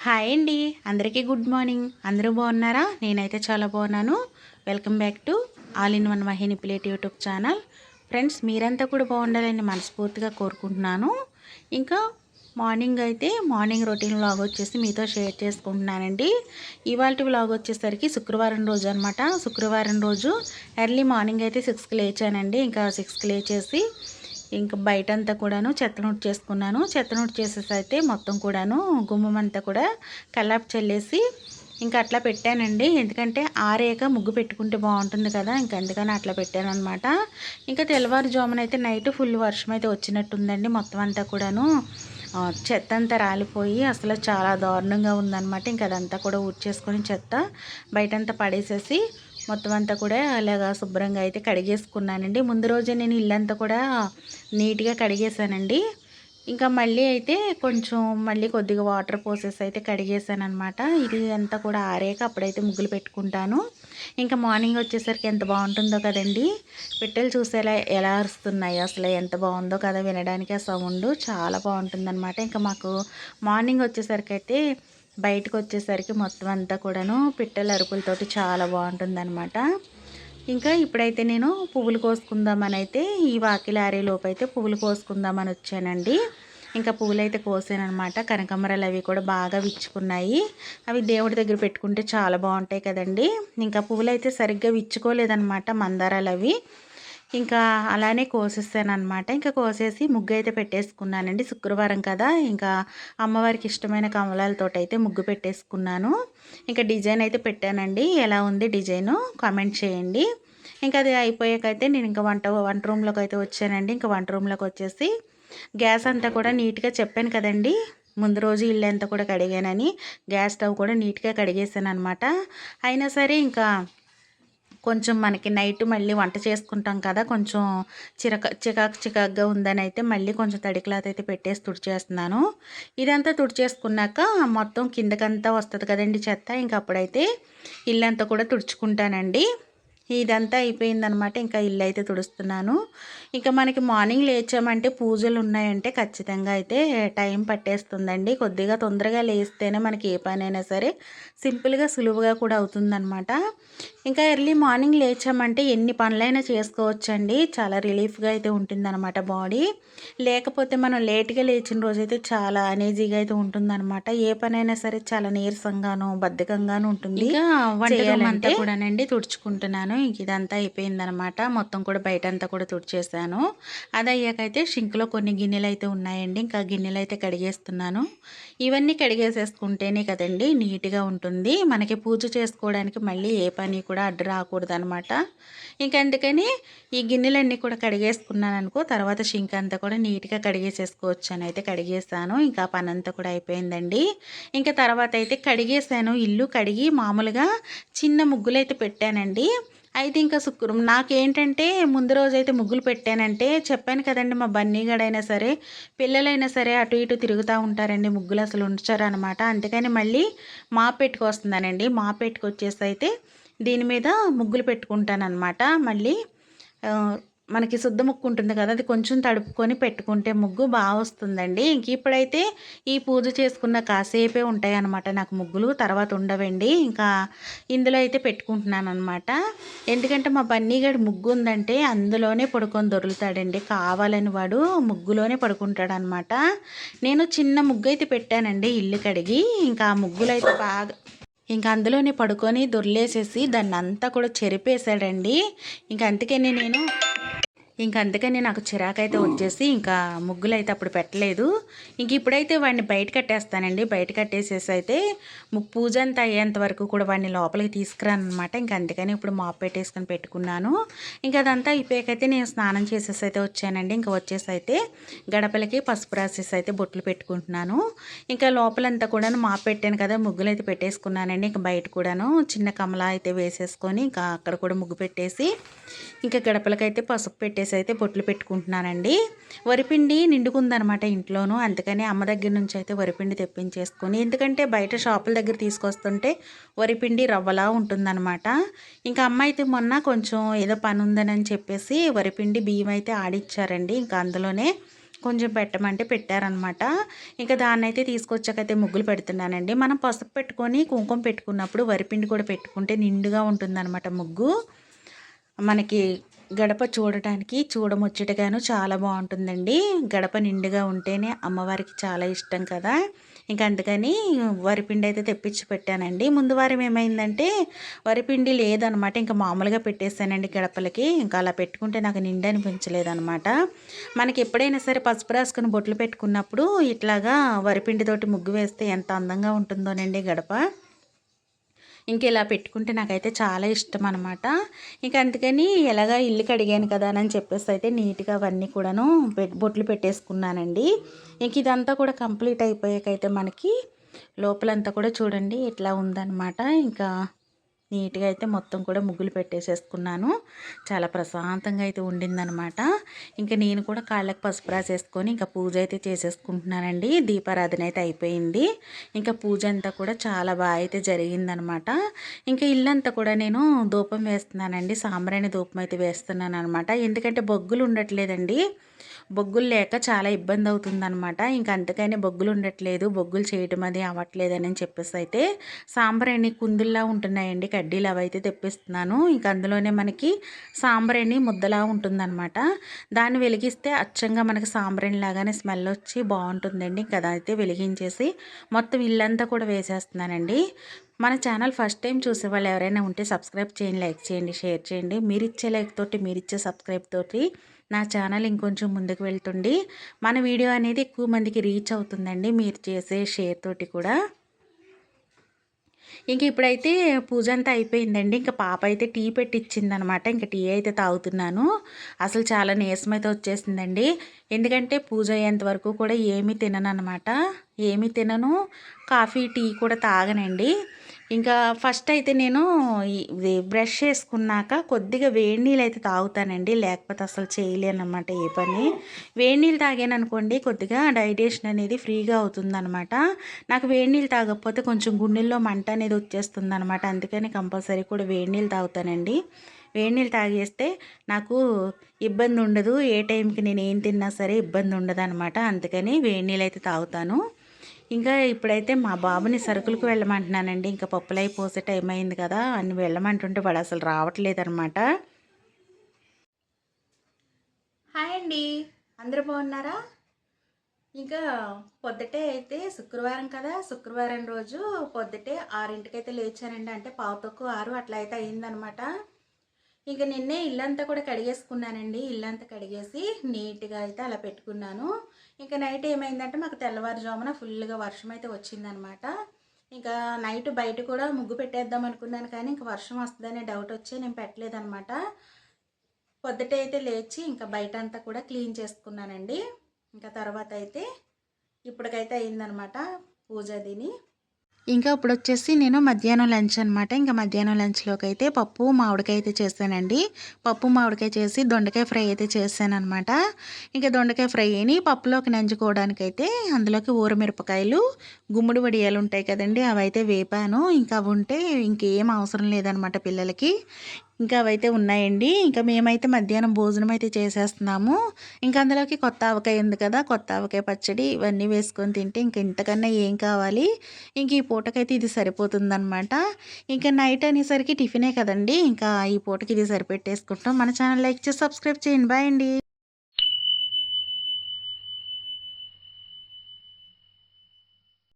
Hi అండి. అందరికీ good morning. అందరూ బాగున్నారా? నేనైతే చాలా బాగున్నాను. Welcome back to all in one Mahini plate YouTube channel. Friends, మీరంతా కూడా బాగుండాలని మనస్ఫూర్తిగా కోరుకుంటున్నాను. ఇంకా మార్నింగ్ రొటీన్ వ్లాగ్ వచ్చేసి మీతో షేర్ చేసుకుంటున్నానండి. ఇవాళ వ్లాగ్ వచ్చేసరికి శుక్రవారం రోజు అనమాట. శుక్రవారం రోజు ఎర్లీ మార్నింగ్ అయితే 6కి లేచానండి. ఇంకా 6కి లేచేసి ఇంకా బయటంతా కూడాను చెత్తనుడి చేసుకున్నాను. చెత్తనుడి చేసేసి అయితే మొత్తం కూడాను గుమ్మం అంతా కూడా కల్లాపు చల్లేసి ఇంకా అట్లా పెట్టానండి. ఎందుకంటే ఆరేక ముగ్గు పెట్టుకుంటే బాగుంటుంది కదా, ఇంకా అందుకని అట్లా పెట్టాను అనమాట. ఇంకా తెల్లవారుజామున అయితే నైట్ ఫుల్ వర్షం అయితే వచ్చినట్టుందండి. మొత్తం అంతా కూడాను చెత్త అంతా రాలిపోయి అసలు చాలా దారుణంగా ఉందన్నమాట. ఇంకా అదంతా కూడా ఊడ్చేసుకొని చెత్త బయటంతా పడేసేసి మొత్తం అంతా కూడా అలాగా శుభ్రంగా అయితే కడిగేసుకున్నానండి. ముందు రోజే నేను ఇల్లంతా కూడా నీట్గా కడిగేసానండి. ఇంకా మళ్ళీ అయితే మళ్ళీ కొద్దిగా వాటర్ పోసేసి అయితే కడిగేసాను అనమాట. ఇది అంతా కూడా ఆరేక అప్పుడైతే ముగ్గులు పెట్టుకుంటాను. ఇంకా మార్నింగ్ వచ్చేసరికి ఎంత బాగుంటుందో కదండి. పిట్టలు చూసేలా ఎలా అరుస్తున్నాయి, అసలు ఎంత బాగుందో కదా, వినడానికి ఆ సౌండ్ చాలా బాగుంటుందన్నమాట. ఇంకా మాకు మార్నింగ్ వచ్చేసరికి అయితే బయటకు వచ్చేసరికి మొత్తం అంతా కూడాను పిట్టల అరుపులతోటి చాలా బాగుంటుందన్నమాట. ఇంకా ఇప్పుడైతే నేను పువ్వులు కోసుకుందామని అయితే ఈ వాకిలి ఆరేలోపు అయితే పువ్వులు కోసుకుందామని వచ్చానండి. ఇంకా పువ్వులు అయితే కోసానమాట. కనకాంబరాలు అవి కూడా బాగా విచ్చుకున్నాయి. అవి దేవుడి దగ్గర పెట్టుకుంటే చాలా బాగుంటాయి కదండి. ఇంకా పువ్వులు అయితే సరిగ్గా విచ్చుకోలేదన్నమాట, మందారాలు అవి. ఇంకా అలానే కోసేసానమాట. ఇంకా కోసేసి ముగ్గు అయితే పెట్టేసుకున్నానండి. శుక్రవారం కదా, ఇంకా అమ్మవారికి ఇష్టమైన కమలాలతోటి అయితే ముగ్గు పెట్టేసుకున్నాను. ఇంకా డిజైన్ అయితే పెట్టానండి. ఎలా ఉంది డిజైను కామెంట్ చేయండి. ఇంకా అది అయిపోయాకైతే నేను ఇంకా వంట రూమ్లోకి అయితే వచ్చానండి. ఇంకా వంట రూమ్లోకి వచ్చేసి గ్యాస్ అంతా కూడా నీట్గా చెప్పాను కదండి, ముందు రోజు ఇల్లు అంతా కూడా కడిగానని. గ్యాస్ స్టవ్ కూడా నీట్గా కడిగేసాను అనమాట. అయినా సరే ఇంకా కొంచెం మనకి నైట్ మళ్ళీ వంట చేసుకుంటాం కదా, కొంచెం చికాకుగా ఉందని అయితే మళ్ళీ కొంచెం తడి క్లాత్ అయితే పెట్టేసి తుడిచేస్తున్నాను. ఇదంతా తుడిచేసుకున్నాక మొత్తం కిందకంతా వస్తుంది కదండి చెత్త. ఇంకా అప్పుడైతే ఇల్లంతా కూడా తుడుచుకుంటానండి. ఇదంతా అయిపోయిందనమాట. ఇంకా ఇల్లు అయితే తుడుస్తున్నాను. ఇంకా మనకి మార్నింగ్ లేచామంటే పూజలు ఉన్నాయంటే ఖచ్చితంగా అయితే టైం పట్టేస్తుందండి. కొద్దిగా తొందరగా లేస్తేనే మనకి ఏ పనైనా సరే సింపుల్గా సులువుగా కూడా అవుతుందన్నమాట. ఇంకా ఎర్లీ మార్నింగ్ లేచామంటే ఎన్ని పనులైనా చేసుకోవచ్చండి. చాలా రిలీఫ్గా అయితే ఉంటుందన్నమాట బాడీ. లేకపోతే మనం లేట్గా లేచిన రోజైతే చాలా అనేజీగా అయితే ఉంటుందన్నమాట. ఏ పనైనా సరే చాలా నీరసంగాను బద్ధకంగాను ఉంటుంది. ఇంకా వంట రూమ్ అంతా కూడానండి తుడుచుకుంటున్నాను. ఇంక ఇదంతా అయిపోయిందనమాట. మొత్తం కూడా బయట అంతా కూడా తుడిచేసాను. అది అయ్యాకైతే షింక్లో కొన్ని గిన్నెలు అయితే ఉన్నాయండి. ఇంకా గిన్నెలు అయితే కడిగేస్తున్నాను. ఇవన్నీ కడిగేసేసుకుంటేనే కదండి నీట్గా ఉంటుంది. మనకి పూజ చేసుకోవడానికి మళ్ళీ ఏ పని కూడా అడ్డు రాకూడదు అనమాట. ఇంకా అందుకని ఈ గిన్నెలన్నీ కూడా కడిగేసుకున్నాను అనుకో, తర్వాత షింక్ అంతా కూడా నీట్గా కడిగేసేసుకోవచ్చు అని అయితే కడిగేసాను. ఇంకా పని అంతా కూడా అయిపోయిందండి. ఇంకా తర్వాత అయితే కడిగేసాను. ఇల్లు కడిగి మామూలుగా చిన్న ముగ్గులు అయితే పెట్టానండి. అయితే ఇంకా నాకేంటంటే ముందు రోజైతే ముగ్గులు పెట్టానంటే చెప్పాను కదండి, మా బన్నీగాడైనా సరే పిల్లలైనా సరే అటు ఇటు తిరుగుతూ ఉంటారండి, ముగ్గులు అసలు ఉంచారనమాట. అందుకని మళ్ళీ పెట్టుకొస్తున్నానండి. పెట్టుకొచ్చేసి అయితే దీని మీద ముగ్గులు పెట్టుకుంటానమాట. మళ్ళీ మనకి శుద్ధ ముగ్గు ఉంటుంది కదా, అది కొంచెం తడుపుకొని పెట్టుకుంటే ముగ్గు బాగా వస్తుందండి. ఇంక ఇప్పుడైతే ఈ పూజ చేసుకున్న కాసేపే ఉంటాయి అన్నమాట నాకు ముగ్గులు, తర్వాత ఉండవండి. ఇంకా ఇందులో అయితే పెట్టుకుంటున్నాను అనమాట. ఎందుకంటే మా బన్నీగాడు ముగ్గు ఉందంటే అందులోనే పడుకొని దొరుకుతాడండి. కావాలని వాడు ముగ్గులోనే పడుకుంటాడనమాట. నేను చిన్న ముగ్గు అయితే పెట్టానండి ఇల్లు కడిగి. ఇంకా ఆ ముగ్గులు అయితే బాగా ఇంకా అందులోనే పడుకొని దొర్లేసేసి దాన్ని అంతా కూడా చెరిపేశాడండి. అందుకని నాకు చిరాకైతే వచ్చేసి ఇంకా ముగ్గులు అయితే అప్పుడు పెట్టలేదు. ఇప్పుడైతే వాడిని బయట కట్టేస్తానండి. బయట కట్టేసేసి అయితే పూజ అంతా అయ్యేంత వరకు కూడా వాడిని లోపలికి తీసుకురానమాట. అందుకని ఇప్పుడు మాప్ పెట్టేసుకొని పెట్టుకున్నాను. అదంతా అయిపోయాకైతే నేను స్నానం చేసేసి అయితే వచ్చానండి. వచ్చేసి అయితే గడపలకి పసుపు రాసేసి అయితే బొట్లు పెట్టుకుంటున్నాను. లోపలంతా కూడాను మాప్ పెట్టాను కదా, ముగ్గులు అయితే పెట్టేసుకున్నానండి. బయట కూడాను చిన్న కమలా అయితే వేసేసుకొని అక్కడ కూడా ముగ్గు పెట్టేసి గడపలకైతే పసుపు పెట్టేసి అయితే బొట్లు పెట్టుకుంటున్నానండి. వరిపిండి నిండుకుందనమాట ఇంట్లోనూ. అందుకని అమ్మ దగ్గర నుంచి అయితే వరిపిండి తెప్పించేసుకొని, ఎందుకంటే బయట షాపుల దగ్గర తీసుకొస్తుంటే వరిపిండి రవ్వలా ఉంటుందన్నమాట. అమ్మ అయితే మొన్న కొంచెం ఏదో పని ఉందని చెప్పేసి వరిపిండి బియ్యం అయితే ఆడిచ్చారండి. అందులోనే కొంచెం పెట్టమంటే పెట్టారనమాట. ఇంకా దాన్నైతే తీసుకొచ్చాకైతే ముగ్గులు పెడుతున్నానండి. మనం పసుపు పెట్టుకొని కుంకుమ పెట్టుకున్నప్పుడు వరిపిండి కూడా పెట్టుకుంటే నిండుగా ఉంటుందన్నమాట ముగ్గు. మనకి గడప చూడటానికి చూడముచ్చటగాను చాలా బాగుంటుందండి. గడప నిండుగా ఉంటేనే అమ్మవారికి చాలా ఇష్టం కదా. ఇంకా అందుకని వరిపిండి అయితే తెప్పించి పెట్టానండి. ముందు వారం ఏమైందంటే వరిపిండి లేదనమాట. ఇంకా మామూలుగా పెట్టేశానండి గడపలకి. ఇంకా అలా పెట్టుకుంటే నాకు నిండు అనిపించలేదనమాట. మనకి ఎప్పుడైనా సరే పసుపు రాసుకుని బొట్లు పెట్టుకున్నప్పుడు ఇట్లాగా వరిపిండితోటి ముగ్గు వేస్తే ఎంత అందంగా ఉంటుందోనండి గడప. ఇంక ఇలా పెట్టుకుంటే నాకైతే చాలా ఇష్టం అనమాట. ఇంక అందుకని ఎలాగా ఇల్లు కడిగాను కదా అని చెప్పేసి అయితే నీట్గా అవన్నీ కూడాను బొట్లు పెట్టేసుకున్నానండి. ఇంక ఇదంతా కూడా కంప్లీట్ అయిపోయాకైతే మనకి లోపలంతా కూడా చూడండి ఇట్లా ఉందన్నమాట. ఇంకా నీట్గా అయితే మొత్తం కూడా ముగ్గులు పెట్టేసేసుకున్నాను. చాలా ప్రశాంతంగా అయితే ఉండిందనమాట. ఇంకా నేను కూడా కాళ్ళకి పసుపు రాసేసుకొని ఇంకా పూజ అయితే చేసేసుకుంటున్నానండి. దీపారాధన అయితే అయిపోయింది. ఇంకా పూజ అంతా కూడా చాలా బాగా అయితే జరిగిందనమాట. ఇంకా ఇల్లంతా కూడా నేను ధూపం వేస్తున్నానండి. సాంబ్రాణి ధూపం అయితే వేస్తున్నాను అనమాట. ఎందుకంటే బొగ్గులు ఉండట్లేదండి. బొగ్గులు లేక చాలా ఇబ్బంది అవుతుందనమాట. ఇంక అందుకని బొగ్గులు ఉండట్లేదు, బొగ్గులు చేయటం అది అవ్వట్లేదని చెప్పేసి అయితే సాంబ్రాణి కుందుల్లా ఉంటున్నాయండి, కడ్డీలు అవి అయితే తెప్పిస్తున్నాను. ఇంక అందులోనే మనకి సాంబ్రాణి ముద్దలా ఉంటుందన్నమాట. దాన్ని వెలిగిస్తే అచ్చంగా మనకి సాంబ్రాణి లాగానే స్మెల్ వచ్చి బాగుంటుందండి. ఇంకా అదైతే వెలిగించేసి మొత్తం ఇల్లంతా కూడా వేసేస్తున్నానండి. మన ఛానల్ ఫస్ట్ టైం చూసే వాళ్ళు ఎవరైనా ఉంటే సబ్స్క్రైబ్ చేయండి, లైక్ చేయండి, షేర్ చేయండి. మీరిచ్చే లైక్ తోటి, మీరిచ్చే సబ్స్క్రైబ్ తోటి నా ఛానల్ ఇంకొంచెం ముందుకు వెళ్తుంది. మన వీడియో అనేది ఎక్కువ మందికి రీచ్ అవుతుందండి మీరు చేసే షేర్ తోటి కూడా. ఇంక ఇప్పుడైతే పూజ అంతా అయిపోయిందండి. ఇంకా పాప అయితే టీ పెట్టించిందనమాట. ఇంకా టీ అయితే తాగుతున్నాను. అసలు చాలా నీరసం అయితే వచ్చేసిందండి. ఎందుకంటే పూజ అయ్యేంత వరకు కూడా ఏమీ తినను అనమాట. ఏమీ తినను, కాఫీ టీ కూడా తాగనండి. ఇంకా ఫస్ట్ అయితే నేను ఇది బ్రష్ చేసుకున్నాక కొద్దిగా వేడి నీళ్ళు అయితే తాగుతానండి. లేకపోతే అసలు చేయలేను అనమాట ఏ పని. వేడి నీళ్ళు తాగాను అనుకోండి కొద్దిగా డైజెషన్ అనేది ఫ్రీగా అవుతుందనమాట. నాకు వేడి నీళ్ళు తాగకపోతే కొంచెం గుండెల్లో మంట అనేది వచ్చేస్తుంది అనమాట. అందుకని కంపల్సరీ కూడా వేడి నీళ్ళు తాగుతానండి. వేడి నీళ్ళు తాగేస్తే నాకు ఇబ్బంది ఉండదు. ఏ టైంకి నేను ఏం తిన్నా సరే ఇబ్బంది ఉండదు అనమాట. అందుకని వేడి నీళ్ళు అయితే తాగుతాను. ఇంకా ఇప్పుడైతే మా బాబుని సరుకులకు వెళ్ళమంటున్నానండి. ఇంకా పప్పులై పోసే టైం అయింది కదా అని వెళ్ళమంటుంటే వాడు అసలు రావట్లేదనమాట. హాయ్ అండి, అందరూ బాగున్నారా? ఇంకా పొద్దుటే అయితే శుక్రవారం కదా, శుక్రవారం రోజు పొద్దుటే 6ంటికి అయితే లేచానండి. అంటే 5:06 అట్లా అయితే అయిందనమాట. ఇక నిన్నే ఇల్లంతా కూడా కడిగేసుకున్నానండి. ఇల్లంతా కడిగేసి నీట్గా అయితే అలా పెట్టుకున్నాను. ఇంకా నైట్ ఏమైందంటే మాకు తెల్లవారుజామున ఫుల్గా వర్షం అయితే వచ్చిందనమాట. ఇంకా నైట్ బయట కూడా ముగ్గు పెట్టేద్దాం అనుకున్నాను, కానీ ఇంకా వర్షం వస్తుందనే డౌట్ వచ్చి నేను పెట్టలేదనమాట. పొద్దుటే అయితే లేచి ఇంకా బయట అంతా కూడా క్లీన్ చేసుకున్నానండి. ఇంకా తర్వాత అయితే ఇప్పటికైతే అయిందనమాట పూజ దీని. ఇంకా ఇప్పుడు వచ్చేసి నేను మధ్యాహ్నం లంచ్ అనమాట. ఇంకా మధ్యాహ్నం లంచ్లోకి అయితే పప్పు మామిడికాయ అయితే చేశానండి. పప్పు మామిడికాయ చేసి దొండకాయ ఫ్రై అయితే చేశానమాట. ఇంకా దొండకాయ ఫ్రైని పప్పులోకి నంచుకోవడానికి అయితే అందులోకి ఊరమిరపకాయలు, గుమ్మడి వడియాలు ఉంటాయి కదండి, అవి అయితే వేపాను. ఇంకా అవి ఉంటే ఇంకేం అవసరం లేదనమాట పిల్లలకి. ఇంకా అవైతే ఉన్నాయండి. ఇంకా మేమైతే మధ్యాహ్నం భోజనం అయితే చేసేస్తున్నాము. ఇంకా అందులోకి కొత్త ఆవకాయ ఉంది కదా, కొత్త ఆవకాయ పచ్చడి ఇవన్నీ వేసుకొని తింటే ఇంక ఇంతకన్నా ఏం కావాలి. ఇంక ఈ పూటకైతే ఇది సరిపోతుందనమాట. ఇంకా నైట్ అనేసరికి టిఫినే కదండి, ఇంకా ఈ పూటకి ఇది సరిపెట్టేసుకుంటాం. మన ఛానల్ లైక్ చేసి సబ్స్క్రైబ్ చేయండి. బాయ్ అండి.